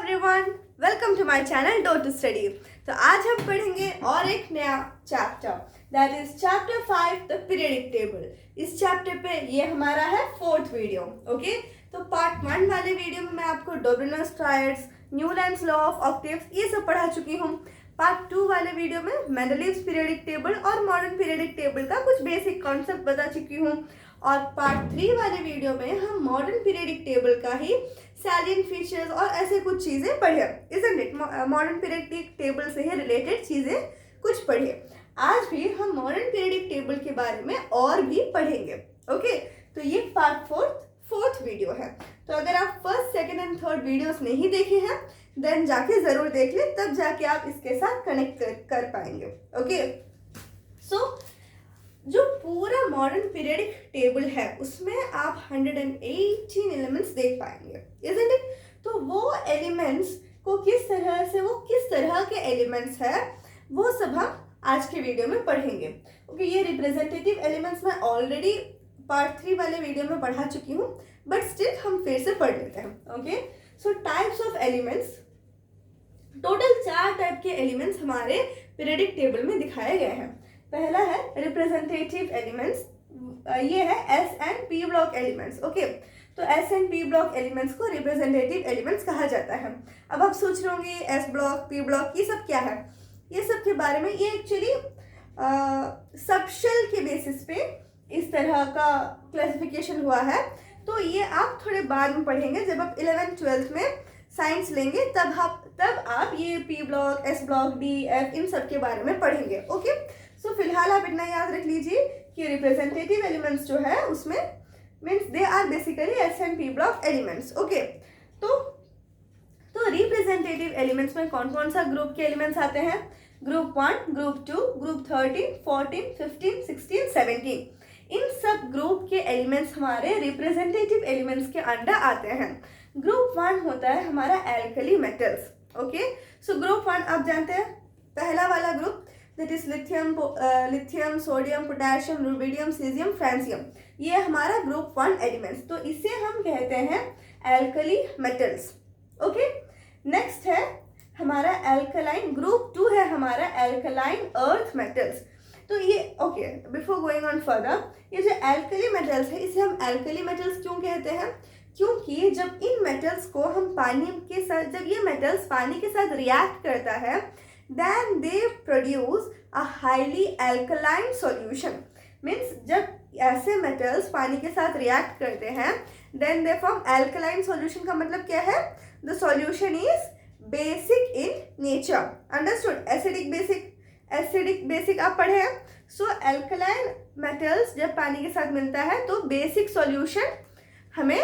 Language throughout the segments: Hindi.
Everyone, welcome to my channel do to study. तो आज हम पढ़ेंगे और एक नया chapter, that is chapter 5 the periodic table. इस चैप्टर पे ये हमारा है 4th वीडियो। ओके, तो पार्ट 1 वाले वीडियो में मैं आपको Dobereiner's triads, Newlands law of octaves ये सब पढ़ा चुकी हूँ। पार्ट 2 वाले वीडियो में मेंडलीव्स पीरियडिक टेबल और मॉडर्न पीरियडिक टेबल का कुछ बेसिक कॉन्सेप्ट बता चुकी हूँ। और पार्ट 3 वाले वीडियो में हम मॉडर्न पीरियडिक टेबल का ही सैलिएंट फीचर्स और ऐसे कुछ चीज़ें पढ़े, isn't it? Modern periodic table से ही रिलेटेड चीज़ें कुछ पढ़े। आज भी हम मॉडर्न पीरियडिक टेबल के बारे में और भी पढ़ेंगे। ओके, तो ये पार्ट 4th वीडियो है। तो अगर आप first, second and third videos नहीं देखे हैं देन जाके ज़रूर देख ले, तब जाके आप इसके साथ कनेक्ट कर पाएंगे। ओके, सो जो पूरा मॉडर्न पीरियडिक टेबल है उसमें आप 118 एलिमेंट्स देख पाएंगे, इजंट इट? तो वो एलिमेंट्स को किस तरह के एलिमेंट्स है वो सब हम आज के वीडियो में पढ़ेंगे। ओके, ये रिप्रेजेंटेटिव एलिमेंट्स मैं ऑलरेडी पार्ट 3 वाले वीडियो में पढ़ा चुकी हूँ, बट स्टिल हम फिर से पढ़ लेते हैं। Okay, so types of elements, total 4 type के एलिमेंट्स हमारे पीरियडिक टेबल में दिखाए गए हैं। पहला है रिप्रेजेंटेटिव एलिमेंट्स, ये है S and P block elements. Okay, तो S and P block elements को रिप्रेजेंटेटिव एलिमेंट्स कहा जाता है। अब आप सोच रहे होंगे एस ब्लॉक, पी ब्लॉक, ये सब क्या है? ये सब के बारे में, ये एक्चुअली सबशेल के बेसिस पे इस तरह का क्लासिफिकेशन हुआ है। तो ये आप थोड़े बाद में पढ़ेंगे, जब आप 11th 12th में साइंस लेंगे तब आप ये P block, S block, D, F इन सब के बारे में पढ़ेंगे। ओके, सो फिलहाल आप इतना याद रख लीजिए कि रिप्रेजेंटेटिव एलिमेंट्स जो है उसमें means they are basically S and P block elements. Okay, तो रिप्रेजेंटेटिव एलिमेंट्स में कौन कौन सा ग्रुप के एलिमेंट्स आते हैं? Group 1, group 2, group 13, 14, 15, 16, 17। इन सब ग्रुप के एलिमेंट्स हमारे रिप्रेजेंटेटिव एलिमेंट्स के अंडर आते हैं। ग्रुप 1 होता है हमारा alkali metals. Okay, so group 1 आप जानते हैं, पहला वाला group that is lithium, sodium, potassium, rubidium, caesium, francium. ये हमारा ग्रुप 1 एलिमेंट्स, तो इसे हम कहते हैं एल्कली मेटल्स। ओके, नेक्स्ट है हमारा एल्कलाइन, ग्रुप 2 है हमारा एल्कलाइन अर्थ मेटल्स। तो ये okay, before going on further, ये जो एल्कली मेटल्स है इसे हम एल्कली मेटल्स क्यों कहते हैं? क्योंकि जब इन मेटल्स को हम जब ये मेटल्स पानी के साथ रिएक्ट करता है then they produce a highly alkaline solution। Means जब ऐसे मेटल्स पानी के साथ रिएक्ट करते हैं then they form alkaline solution। का मतलब क्या है? the solution is basic in nature, understood? Acidic basic आप पढ़े हैं। सो एल्कलाइन मेटल्स जब पानी के साथ मिलता है तो बेसिक सॉल्यूशन हमें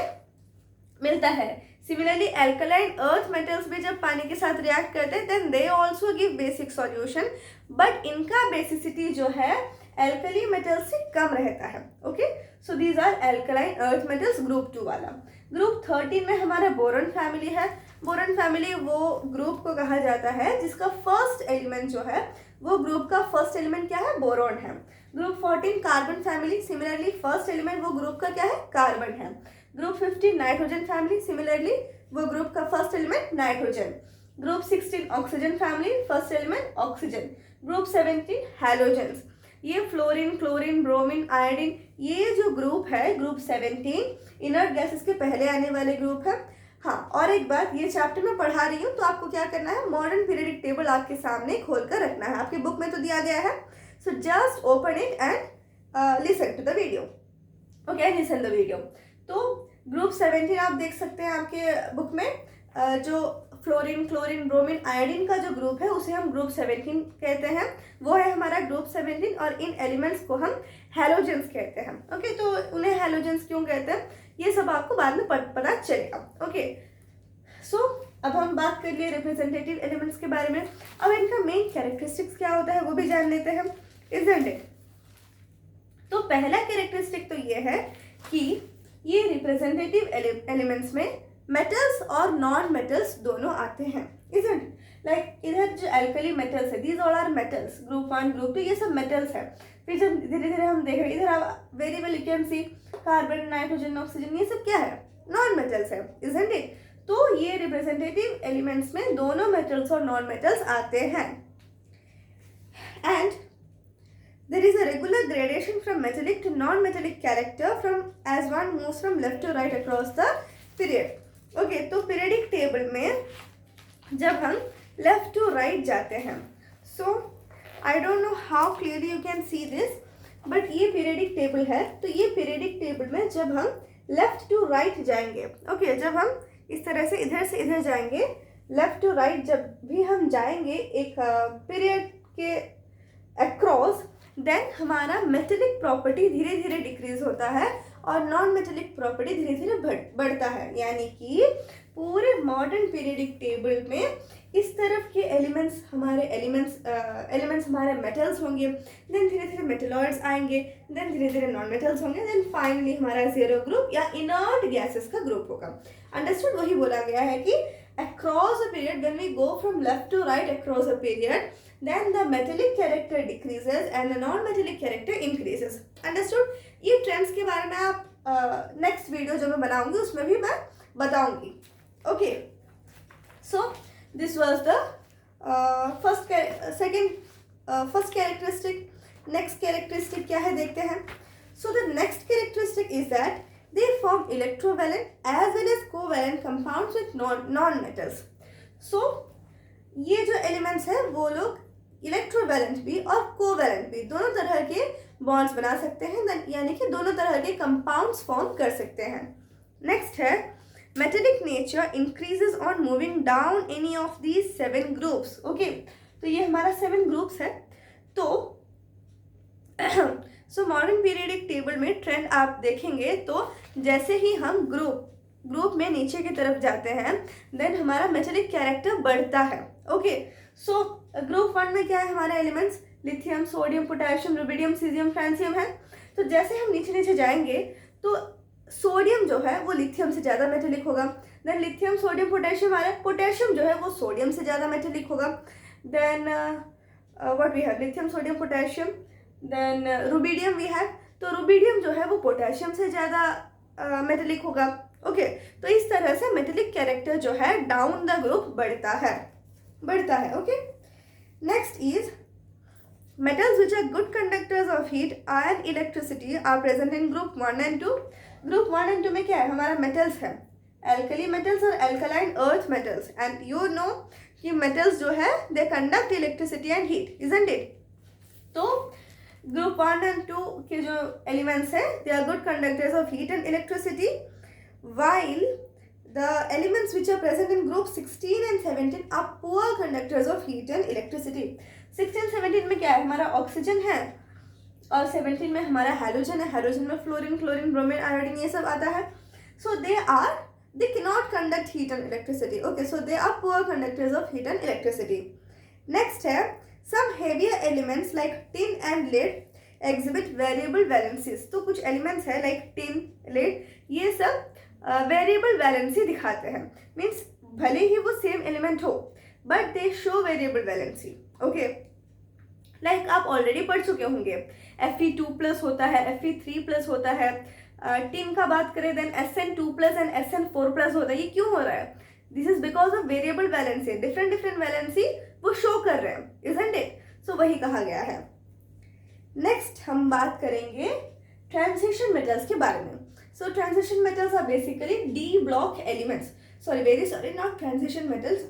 मिलता है। सिमिलरली एल्कलाइन अर्थ मेटल्स भी जब पानी के साथ रिएक्ट करते हैं then they also give basic solution, but इनका बेसिसिटी जो है एल्कली मेटल्स से कम रहता है। Okay, so these are alkaline earth metals, group 2 वाला। ग्रुप 13 में हमारा बोरॉन फैमिली है। बोरॉन फैमिली वो ग्रुप को कहा जाता है जिसका फर्स्ट एलिमेंट जो है वो ग्रुप का फर्स्ट एलिमेंट क्या है? बोरॉन है। Group 14 carbon family, similarly first element वो ग्रुप का क्या है? कार्बन है। ग्रुप 15 नाइट्रोजन फैमिली, सिमिलरली वो ग्रुप का first element nitrogen. Group 16 oxygen family, first element oxygen. Group 17 halogens, ये फ्लोरीन, क्लोरीन, ब्रोमीन, आयोडीन, ये जो ग्रुप है ग्रुप 17 इनर्ट गैसेस के पहले आने वाले ग्रुप है। हाँ, और एक बात, ये चैप्टर में पढ़ा रही हूँ तो आपको क्या करना है, मॉडर्न पीरियडिक टेबल आपके सामने खोल कर रखना है। आपके बुक में तो दिया गया है, so just open it and listen to the video. Okay, listen the video. तो ग्रुप 17 आप देख सकते हैं आपके बुक में, जो फ्लोरीन, क्लोरीन, ब्रोमीन, आयोडीन का जो ग्रुप है उसे हम ग्रुप 17 कहते हैं, वो है हमारा ग्रुप 17। और इन एलिमेंट्स को हम हैलोजेंस कहते हैं। ओके, तो उन्हें हैलोजेंस क्यों कहते हैं ये सब आपको बाद में पता चलेगा। ओके, सो अब हम बात कर लिए रिप्रेजेंटेटिव एलिमेंट्स के बारे में। अब इनका मेन कैरेक्टरिस्टिक्स क्या होता है वो भी जान लेते हैं, इजंट इट? तो पहला कैरेक्टरिस्टिक तो ये है कि ये रिप्रेजेंटेटिव एलिमेंट्स में मेटल्स और नॉन मेटल्स दोनों आते हैं, इजंट? लाइक इधर जो एल्कली मेटल्स है these all are metals, group 1, group 2 ये सब मेटल्स है। फिर जब धीरे धीरे हम देख रहे हैं इधर very well you can see carbon, nitrogen, oxygen, ये सब क्या है? नॉन मेटल्स है, इजंट इट? तो ये रिप्रेजेंटेटिव एलिमेंट्स में दोनों मेटल्स और नॉन मेटल्स आते हैं. And there is a regular gradation from metallic to non-metallic character from as one moves from left to right across the period. Okay, तो periodic table में जब हम left to right जाते हैं, so I don't know how clearly you can see this, but ये periodic table है. तो ये periodic table में जब हम left to right जाएंगे, okay, जब हम इस तरह से इधर जाएंगे, left to right जब भी हम जाएंगे एक period के across, देन हमारा मेटेलिक प्रॉपर्टी धीरे धीरे डिक्रीज होता है और नॉन मेटेलिक प्रॉपर्टी धीरे धीरे बढ़ता है. यानी कि पूरे मॉडर्न पीरियडिक टेबल में इस तरफ के एलिमेंट्स हमारे मेटल्स होंगे, देन धीरे धीरे मेटलॉइड्स आएंगे, देन धीरे धीरे नॉन मेटल्स होंगे, देन फाइनली हमारा जीरो ग्रुप या इनर्ट गैसेस का ग्रुप होगा. अंडरस्टूड? वही बोला गया है कि across a period, when we go from left to right across a period, then the metallic character decreases and the non-metallic character increases. Understood? ये ट्रेंड्स के बारे में आप नेक्स्ट वीडियो जो मैं बनाऊंगी उसमें भी मैं बताऊंगी. Okay, so this was the first characteristic. Next characteristic क्या है देखते हैं. सो the next characteristic is that they form electrovalent as well as covalent compounds with non-metals. So ये जो elements हैं वो लोग electrovalent भी और covalent भी दोनों तरह के bonds बना सकते हैं, यानी कि दोनों तरह के compounds form कर सकते हैं. Next है metallic nature increases on moving down any of these 7 groups. Okay, तो ये हमारा 7 groups है. तो सो मॉडर्न पीरियडिक टेबल में ट्रेंड आप देखेंगे तो जैसे ही हम ग्रुप में नीचे की तरफ जाते हैं, देन हमारा मेटेलिक कैरेक्टर बढ़ता है. ओके, सो ग्रुप 1 में क्या है हमारे elements? Lithium, sodium, potassium, rubidium, caesium, francium है. तो जैसे हम नीचे जाएंगे तो सोडियम जो है वो लिथियम से ज़्यादा मेटेलिक होगा. देन लिथियम, सोडियम, पोटेशियम आ रहा है. पोटेशियम जो है वो सोडियम से ज़्यादा मेटेलिक होगा. Then what we have? Lithium, sodium, potassium. Then rubidium we have. तो रुबिडियम जो है वो पोटेशियम से ज़्यादा मेटेलिक होगा. ओके, तो इस तरह से मेटेलिक कैरेक्टर जो है डाउन द ग्रुप बढ़ता है. Okay, next is metals which are good conductors of heat and electricity are present in group 1 and 2. group 1 and 2 में क्या है? हमारा metals है, alkali metals और alkaline earth metals. and you know कि metals जो है they conduct electricity and heat, isn't it? तो group 1 and 2 के जो elements हैं they are good conductors of heat and electricity, while the elements which are present in group 16 and 17 are poor conductors of heat and electricity. 16 17 में क्या है? हमारा ऑक्सीजन है और 17 में हमारा हैलोजन है. हैलोजन में फ्लोरीन, क्लोरीन, ब्रोमीन, आयोडीन ये सब आता है. सो they cannot conduct heat and electricity. Okay, so they are poor conductors of heat and electricity. Next है some heavier elements like tin and lead exhibit variable valencies. तो कुछ elements है like tin, lead, ये सब वेरिएबल वैलेंसी दिखाते हैं. मीन्स भले ही वो सेम एलिमेंट हो but they show variable valency. Okay, like आप ऑलरेडी पढ़ चुके होंगे Fe2+ होता है, Fe3+ होता है. टिन का बात करें देन Sn2+ एंड Sn4+ होता है. ये क्यों हो रहा है? This is because of variable valency. Different valency वो शो कर रहे हैं, इजंट इट? सो वही कहा गया है. नेक्स्ट हम बात करेंगे ट्रांजिशन मेटल्स के बारे में. So transition metals are basically D block elements. Sorry, not transition metals.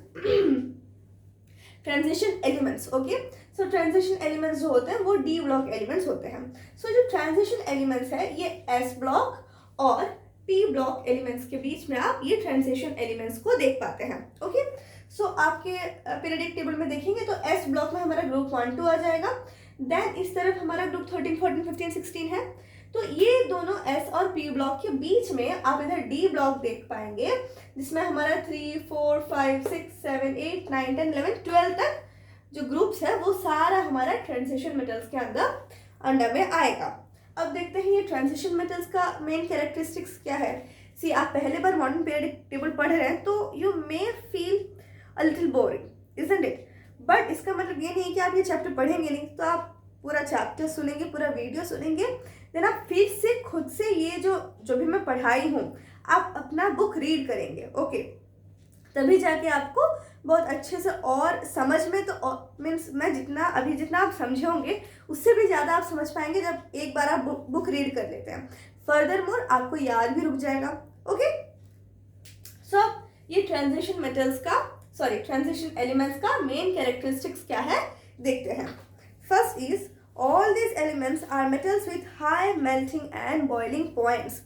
Transition elements. Okay. So transition elements जो होते हैं वो D block elements होते हैं. So जो transition elements है ये S block और P block elements के बीच में आप ये transition elements को देख पाते हैं. Okay. So आपके periodic table में देखेंगे तो S block में हमारा group 1 2 आ जाएगा. Then इस तरफ हमारा group 13 14 15 16 है. तो ये दोनों S और P ब्लॉक के बीच में आप इधर D ब्लॉक देख पाएंगे जिसमें हमारा 3 4 5 6 7 8 9 10 11 12 तक जो ग्रुप्स है वो सारा हमारा ट्रांजिशन मेटल्स के अंडर में आएगा. अब देखते हैं ये ट्रांजिशन मेटल्स का मेन कैरेक्टरिस्टिक्स क्या है. सी आप पहले बार मॉडर्न पीरियडिक टेबल पढ़ रहे हैं तो you may feel a little boring, isn't it? But इसका मतलब ये नहीं कि आप ये चैप्टर पढ़ेंगे नहीं. तो आप पूरा चैप्टर सुनेंगे, पूरा वीडियो सुनेंगे, देन आप फिर से खुद से ये जो भी मैं पढ़ाई हूँ आप अपना बुक रीड करेंगे. ओके, तभी जाके आपको बहुत अच्छे से और समझ में तो मीन्स मैं जितना आप समझे होंगे उससे भी ज़्यादा आप समझ पाएंगे जब एक बार आप बुक रीड कर लेते हैं। फर्दर मोर आपको याद भी रुक जाएगा। ओके, सो ये ट्रांजिशन एलिमेंट्स का मेन कैरेक्टरिस्टिक्स क्या है देखते हैं। First is all these elements are metals with high melting and boiling points.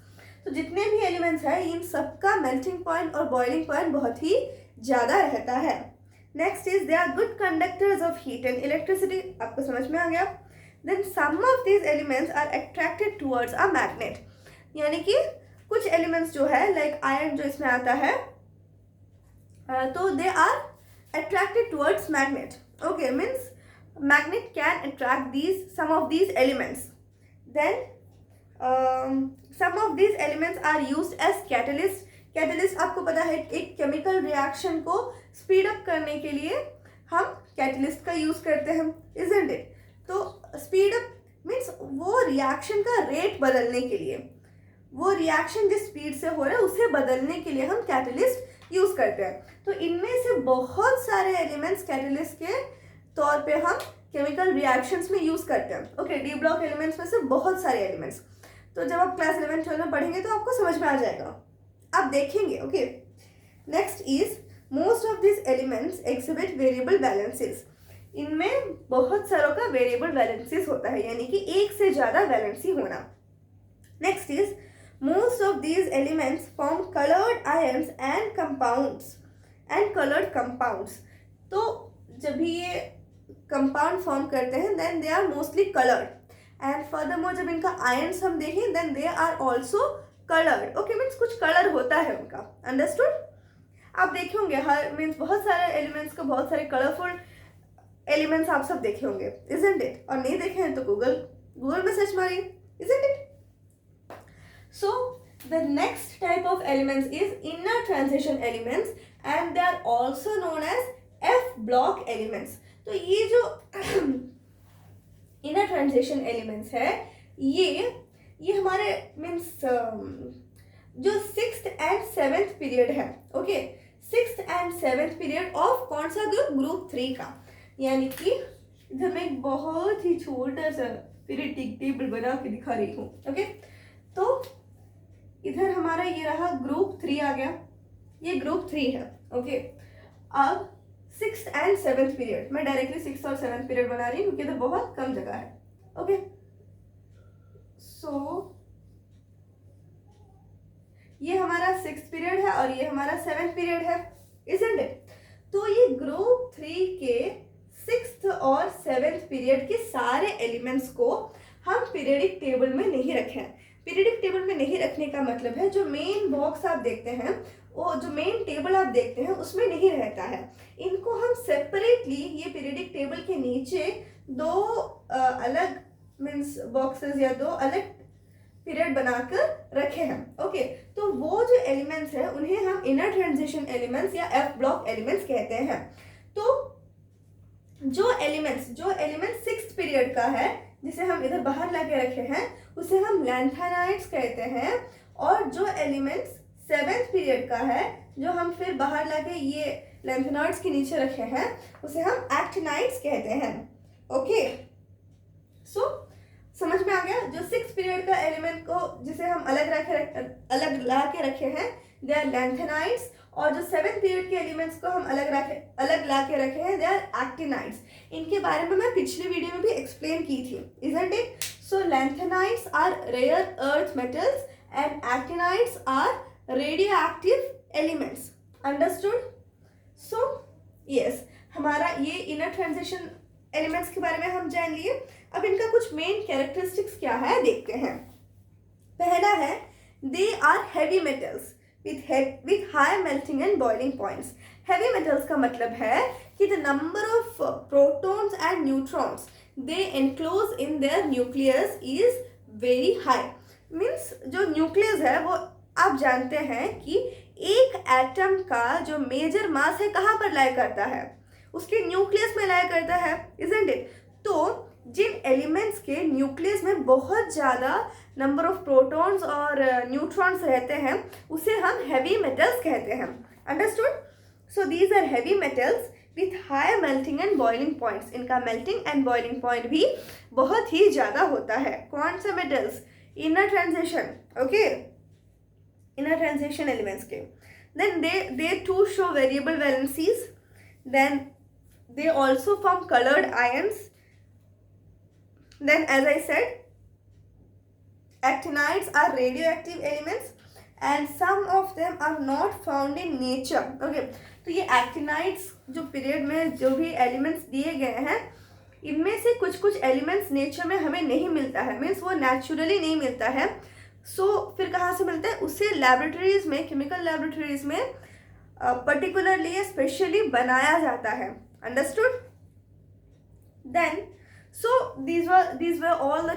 तो जितने भी एलिमेंट्स हैं इन सबका मेल्टिंग पॉइंट और बॉइलिंग पॉइंट बहुत ही ज़्यादा रहता है। Next is they are good conductors of heat and electricity. आपको समझ में आ गया। Then some of these elements are attracted towards a magnet, यानी कि कुछ एलिमेंट्स जो है लाइक आयरन जो इसमें आता है तो they are attracted towards magnet. Okay, means magnet can attract some of these elements. Then some of these elements are used as catalyst. Catalyst आपको पता है एक केमिकल रिएक्शन को स्पीड अप करने के लिए हम कैटलिस्ट का यूज करते हैं, isn't it? तो स्पीड अप मीन्स वो रिएक्शन का रेट बदलने के लिए, वो रिएक्शन जिस स्पीड से हो रहा है उसे बदलने के लिए हम कैटलिस्ट यूज करते हैं। तो इनमें से बहुत सारे एलिमेंट्स कैटलिस्ट के तौर पे हम केमिकल रिएक्शंस में यूज करते हैं। ओके, डी ब्लॉक एलिमेंट्स में से बहुत सारे एलिमेंट्स, तो जब आप क्लास 11-12 में पढ़ेंगे तो आपको समझ में आ जाएगा, आप देखेंगे। Okay, next is most of this elements exhibit variable valencies. इनमें बहुत सारों का वेरिएबल वैलेंसीज होता है, यानी कि एक से ज्यादा वैलेंसी होना। Next is most of these elements form coloured ions and compounds and coloured compounds. तो जब भी ये कंपाउंड फॉर्म करते हैं then they are mostly coloured, and furthermore जब इनका आयन्स हम देखें then they are also coloured. Okay, means कुछ कलर होता है उनका। अंडरस्टूड? आप देखे होंगे हर मीन्स बहुत सारे एलिमेंट्स को, बहुत सारे कलरफुल एलिमेंट्स आप सब देखे होंगे, इजंट इट? और नहीं देखे हैं तो गूगल में सर्च मारिए, isn't it? So the next type of elements is inner transition elements and they are also known as F block elements. तो ये जो इनर ट्रांजिशन एलिमेंट्स है ये हमारे मीन्स जो 6th and 7th पीरियड है। Okay, 6th and 7th period of कौन सा ग्रुप 3 का, यानी कि इधर मैं एक बहुत ही छोटा सा पीरियडिक टेबल बना के दिखा रही हूँ। ओके, तो इधर हमारा ये रहा ग्रुप 3 आ गया, ये ग्रुप 3 है। ओके, अब 6th and 7th पीरियड, मैं डायरेक्टली 6th और 7th पीरियड बना रही हूँ क्योंकि इधर बहुत कम जगह है। ओके, सो ये हमारा 6th पीरियड है और ये हमारा 7th पीरियड है, isn't it? तो ये ग्रुप 3 के 6th और 7th पीरियड के सारे एलिमेंट्स को हम पीरियडिक टेबल में नहीं रखे हैं। पीरियडिक टेबल में नहीं रखने का मतलब है जो मेन बॉक्स आप देखते हैं, वो जो मेन टेबल आप देखते हैं उसमें नहीं रहता है। इनको हम सेपरेटली ये पीरियडिक टेबल के नीचे दो अलग मीन्स बॉक्सेस या दो अलग पीरियड बनाकर रखे हैं। ओके, तो वो जो एलिमेंट्स है उन्हें हम इनर ट्रांजिशन एलिमेंट्स या एफ ब्लॉक एलिमेंट्स कहते हैं। तो जो एलिमेंट 6th पीरियड का है जिसे हम इधर बाहर लाके रखे हैं उसे हम लैंथेनाइड्स कहते हैं, और जो एलिमेंट्स 7th पीरियड का है जो हम फिर बाहर लाके ये लैंथेनाइड्स के नीचे रखे हैं उसे हम एक्टिनाइड्स कहते हैं। ओके, सो समझ में आ गया? जो 6th पीरियड का एलिमेंट को जिसे हम अलग ला के रखे हैं दे आर लैंथेनाइड्स, और जो 7th पीरियड के एलिमेंट्स को हम अलग ला के रखे हैं दे आर एक्टिनाइड्स। इनके बारे में मैं पिछले वीडियो में भी एक्सप्लेन की थी, isn't it? So lanthanides are rare earth metals and actinides are radioactive elements. Understood? So yes, हमारा ये inner transition एलिमेंट्स के बारे में हम जान लिए। अब इनका कुछ मेन कैरेक्टरिस्टिक्स क्या है देखते हैं। पहला है they are heavy metals with high melting and boiling points. Heavy metals का मतलब है कि the number of protons and neutrons they enclose in their nucleus is very high. Means जो न्यूक्लियस है वो आप जानते हैं कि एक एटम का जो मेजर मास है कहाँ पर लाया करता है, उसके न्यूक्लियस में लाया करता है, isn't it? तो जिन एलिमेंट्स के न्यूक्लियस में बहुत ज़्यादा नंबर ऑफ प्रोटॉन्स और न्यूट्रॉन्स रहते हैं उसे हम हैवी मेटल्स कहते हैं। Understood? So these are heavy metals with high melting and boiling points. इनका मेल्टिंग एंड बॉइलिंग पॉइंट भी बहुत ही ज़्यादा होता है. कौन सा metals? Inner transition. Okay, inner transition elements के. Then they too show variable valencies. Then they also form colored ions. Then as I said, actinides are radioactive elements and some of them are not found in nature. Okay, तो ये actinides जो पीरियड में जो भी एलिमेंट्स दिए गए हैं, इनमें से कुछ कुछ एलिमेंट्स नेचर में हमें नहीं मिलता है, मीन्स वो नेचुरली नहीं मिलता है. फिर कहाँ से मिलता है? उसे लैबोरेटरीज में, केमिकल लैबोरेटरीज में पर्टिकुलरली स्पेशली बनाया जाता है. Understood? Then these were all the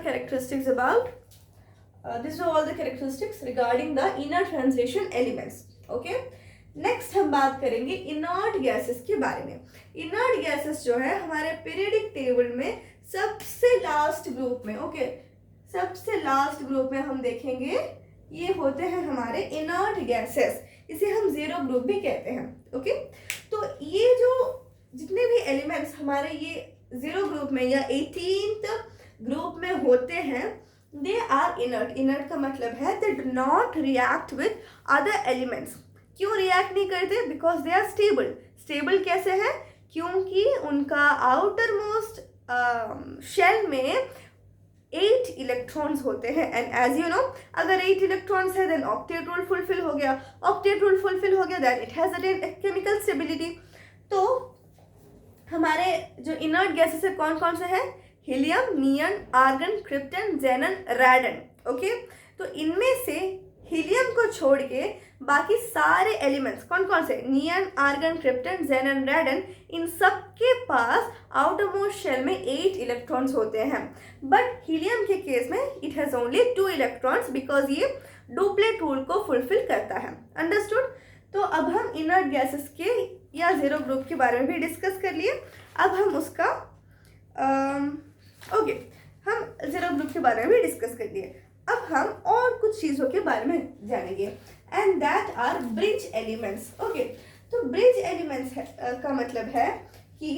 characteristics regarding the inner transition elements. Okay, next हम बात करेंगे इनर्ट गैसेस के बारे में. इनर्ट गैसेस जो है हमारे पीरियडिक टेबल में सबसे लास्ट ग्रुप में, ओके, सबसे लास्ट ग्रुप में हम देखेंगे ये होते हैं हमारे इनर्ट गैसेस. इसे हम जीरो ग्रुप भी कहते हैं. ओके, तो ये जो जितने भी एलिमेंट्स हमारे ये जीरो ग्रुप में या 18th ग्रुप में होते हैं, दे आर इनर्ट. इनर्ट का मतलब है they do not react with other elements. क्यों रिएक्ट नहीं करते? Because they are stable. Stable कैसे है? क्योंकि उनका आउटर मोस्ट शेल में 8 इलेक्ट्रॉन्स होते हैं. एंड एज यू नो, अगर 8 इलेक्ट्रॉन्स है देन ऑक्टेट रूल फुलफिल हो गया. ऑक्टेट रूल फुलफिल हो गया then it has a chemical stability. तो हमारे जो इनर्ट गैसेस है कौन कौन से हैं? हीलियम, नियन, आर्गन, क्रिप्टन, जेनन, रैडन. ओके, तो इनमें से हीलियम को छोड़ के बाकी सारे एलिमेंट्स कौन कौन से? नियन, आर्गन, क्रिप्टन, जेनन, रैडन, इन सब के पास आउटर मोस्ट शेल में 8 इलेक्ट्रॉन्स होते हैं. बट हीलियम के केस में it has only 2 electrons because ये डुप्लेट रूल को फुलफिल करता है. अंडरस्टूड? तो अब हम इनर्ट गैसेस के या जीरो ग्रुप के बारे में भी डिस्कस कर लिए. अब हम उसका ओके, हम जीरो ग्रुप के बारे में भी डिस्कस कर लिए. अब हम और कुछ चीज़ों के बारे में जानेंगे and that are bridge elements. Okay, तो ब्रिज एलिमेंट्स का मतलब है कि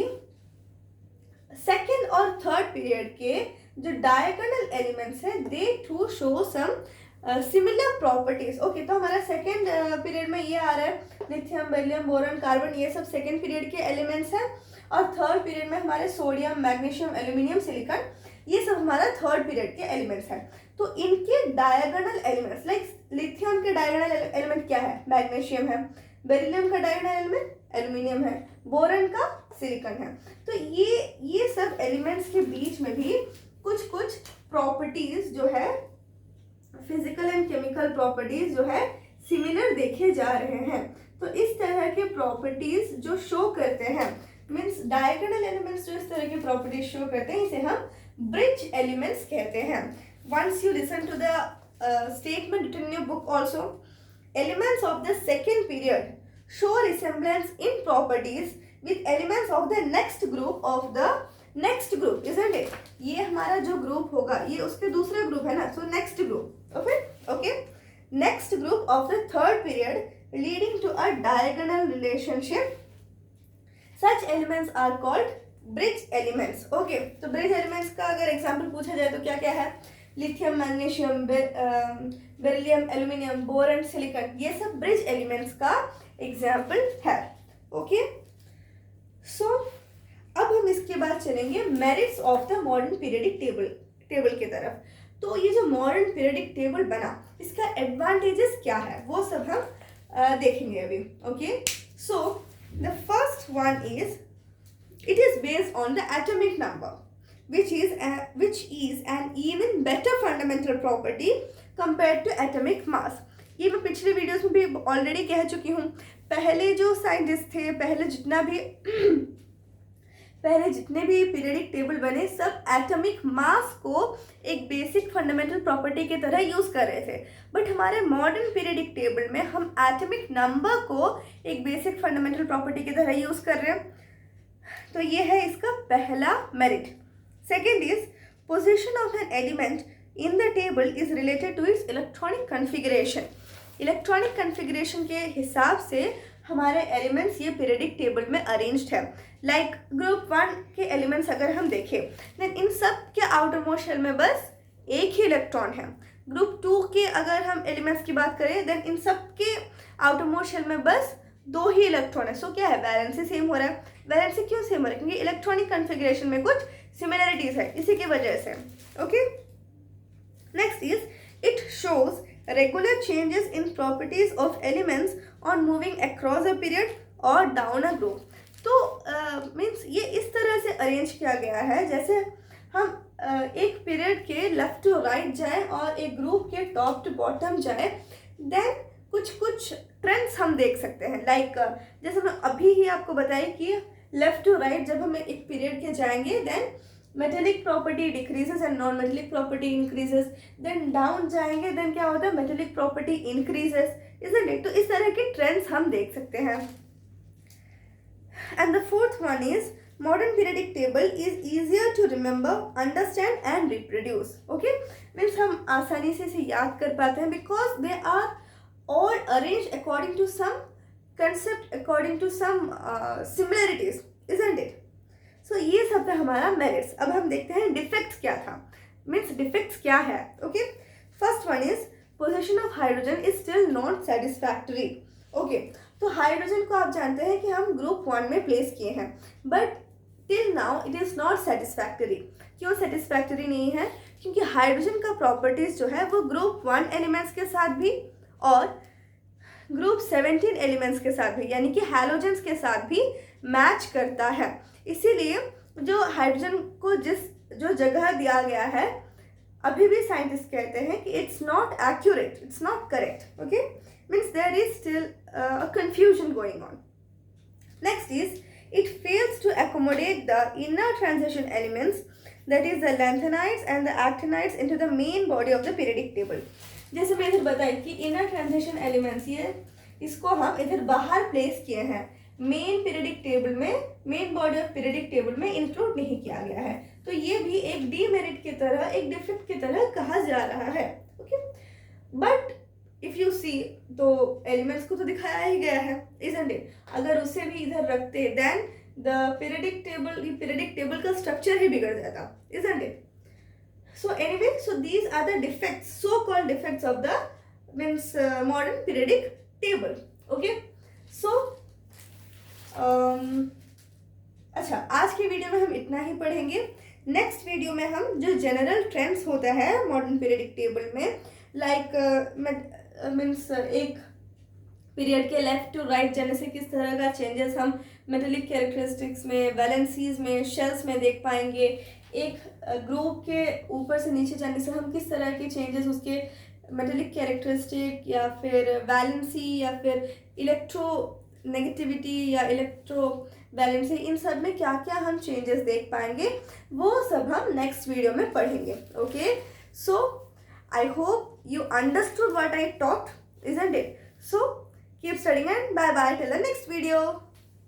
सेकेंड और थर्ड पीरियड के जो डायगोनल एलिमेंट्स हैं they to show some similar properties. Okay, तो हमारा सेकेंड पीरियड में ये आ रहा है लिथियम, बेरिलियम, बोरॉन, कार्बन, ये सब सेकेंड पीरियड के एलिमेंट्स हैं. और थर्ड पीरियड में हमारे सोडियम, मैग्नीशियम, एल्यूमिनियम, सिलिकॉन, ये सब हमारा थर्ड पीरियड के एलिमेंट्स हैं. तो इनके डायगोनल एलिमेंट्स लाइक लिथियम के डायगोनल एलिमेंट क्या है? मैग्नीशियम है. बेरिलियम का डायगोनल एलिमेंट एल्यूमिनियम है. बोरॉन का सिलिकॉन है. तो ये सब एलिमेंट्स के बीच में भी कुछ कुछ प्रॉपर्टीज जो है, फिजिकल एंड केमिकल प्रॉपर्टीज जो है सिमिलर देखे जा रहे हैं. तो इस तरह के प्रॉपर्टीज जो शो करते हैं, मीन्स डायगोनल एलिमेंट्स जो इस तरह की प्रॉपर्टीज शो करते हैं, इसे हम ब्रिज एलिमेंट्स कहते हैं. Once you listen to the statement written in your book also, elements of the second period show resemblance in properties with elements of the next group of the next group. Isn't it? ये हमारा जो ग्रुप होगा ये उसके दूसरे ग्रुप है ना. So next group. Okay, next group of the third period leading to a diagonal relationship. Such elements are called bridge elements. Okay, तो ब्रिज एलिमेंट्स का अगर एग्जाम्पल पूछा जाए तो क्या क्या है? Lithium, magnesium, beryllium, aluminium, boron, silicon, ये सब ब्रिज एलिमेंट्स का एग्जाम्पल है. ओके, सो अब हम इसके बाद चलेंगे merits of the modern periodic table की तरफ. तो ये जो मॉडर्न पीरियडिक टेबल बना, इसका एडवांटेजेस क्या है वो सब हम देखेंगे अभी. Okay, so the first one is it is based on the atomic number which is an even better fundamental property compared to atomic mass. ये मैं पिछले वीडियोस में भी ऑलरेडी कह चुकी हूँ. पहले जो साइंटिस्ट थे, पहले जितने भी पीरियडिक टेबल बने, सब एटॉमिक मास को एक बेसिक फंडामेंटल प्रॉपर्टी की तरह यूज़ कर रहे थे. बट हमारे मॉडर्न पीरियडिक टेबल में हम एटॉमिक नंबर को एक बेसिक फंडामेंटल प्रॉपर्टी की तरह यूज़ कर रहे हैं. तो ये है इसका पहला merit. Second is position of an element in the table is related to its electronic configuration. Electronic configuration के हिसाब से हमारे एलिमेंट्स ये पीरियडिक टेबल में अरेंज्ड है। लाइक ग्रुप 1 के एलिमेंट्स अगर हम देखें देन इन सब के आउटर मोस्ट शेल में बस एक ही इलेक्ट्रॉन है। ग्रुप 2 के अगर हम एलिमेंट्स की बात करें देन इन सब के आउटर मोस्ट शेल में बस 2 ही इलेक्ट्रॉन है। सो क्या है, वैलेंसी सेम हो रहा है। वैलेंसी क्यों सेम हो रहा है? क्योंकि इलेक्ट्रॉनिक कन्फिगरेशन में कुछ सिमिलरिटीज है, इसी की वजह से। Okay, next is it shows regular changes in properties of elements on moving across a period or down a group। तो मीन्स ये इस तरह से अरेंज किया गया है जैसे हम एक पीरियड के लेफ्ट टू राइट जाए और एक ग्रुप के टॉप टू बॉटम जाए, देन कुछ कुछ ट्रेंड्स हम देख सकते हैं। लाइक जैसे मैं अभी ही आपको बताई कि लेफ्ट टू राइट जब हम एक पीरियड के जाएंगे then metallic property decreases and non metallic property increases, then down जाएंगे देन क्या होता है, metallic property increases, isn't it? तो इस तरह के ट्रेंड्स हम देख सकते हैं। And the fourth one is modern periodic table is easier to remember, understand and reproduce. Okay, means हम आसानी से इसे याद कर पाते हैं because they are all arrange according to some concept, according to some similarities, isn't it? So ये सब है हमारा मेरिट्स। अब हम देखते हैं डिफेक्ट्स क्या था, मीन्स डिफेक्ट्स क्या है। Okay, first one is position of hydrogen is still not satisfactory. Okay, तो हाइड्रोजन को आप जानते हैं कि हम ग्रुप 1 में प्लेस किए हैं, but till now it is not satisfactory. क्यों सेटिस्फैक्टरी नहीं है? क्योंकि हाइड्रोजन का प्रॉपर्टीज जो है वो ग्रुप 1 एलिमेंट्स के साथ भी और ग्रुप 17 एलिमेंट्स के साथ भी, यानी कि हैलोजेंस के साथ भी मैच करता है। इसीलिए जो हाइड्रोजन को जो जगह दिया गया है, अभी भी साइंटिस्ट कहते हैं कि it's not accurate, it's not correct. Okay, means there is still a confusion going on. Next is it fails to accommodate the inner transition elements, that is the lanthanides and the actinides into the main body of the periodic table. जैसे मैं इधर बताई कि इनर ट्रांजिशन एलिमेंट्स, ये इसको हम इधर बाहर प्लेस किए हैं, मेन पीरियडिक टेबल में, main body of periodic table में इंक्लूड नहीं किया गया है। तो ये भी एक डीमेरिट की तरह, एक डिफेक्ट की तरह कहा जा रहा है। Okay, but if you see तो एलिमेंट्स को तो दिखाया ही गया है, इजंट इट? अगर उसे भी इधर रखते देन द पीरियडिक टेबल का स्ट्रक्चर ही बिगड़ जाता, isn't it? So anyway, so these are the defects, so called defects of the means modern periodic table. Okay, so अच्छा, आज की वीडियो में हम इतना ही पढ़ेंगे। नेक्स्ट वीडियो में हम जो जनरल ट्रेंड्स होता है मॉडर्न पीरियडिक टेबल में, लाइक मीन्स एक पीरियड के लेफ्ट टू राइट जाने से किस तरह का चेंजेस हम मेटेलिक कैरेक्टरिस्टिक्स में, वैलेंसीज में, शेल्स में देख पाएंगे। एक ग्रुप के ऊपर से नीचे जाने से हम किस तरह के चेंजेस उसके मेटेलिक कैरेक्टरिस्टिक या फिर वैलेंसी या फिर इलेक्ट्रो नेगेटिविटी या इलेक्ट्रो बैलेंसी, इन सब में क्या क्या हम चेंजेस देख पाएंगे, वो सब हम नेक्स्ट वीडियो में पढ़ेंगे। Okay, so I hope you understood what I talked, isn't it? So keep studying and bye bye till the next video.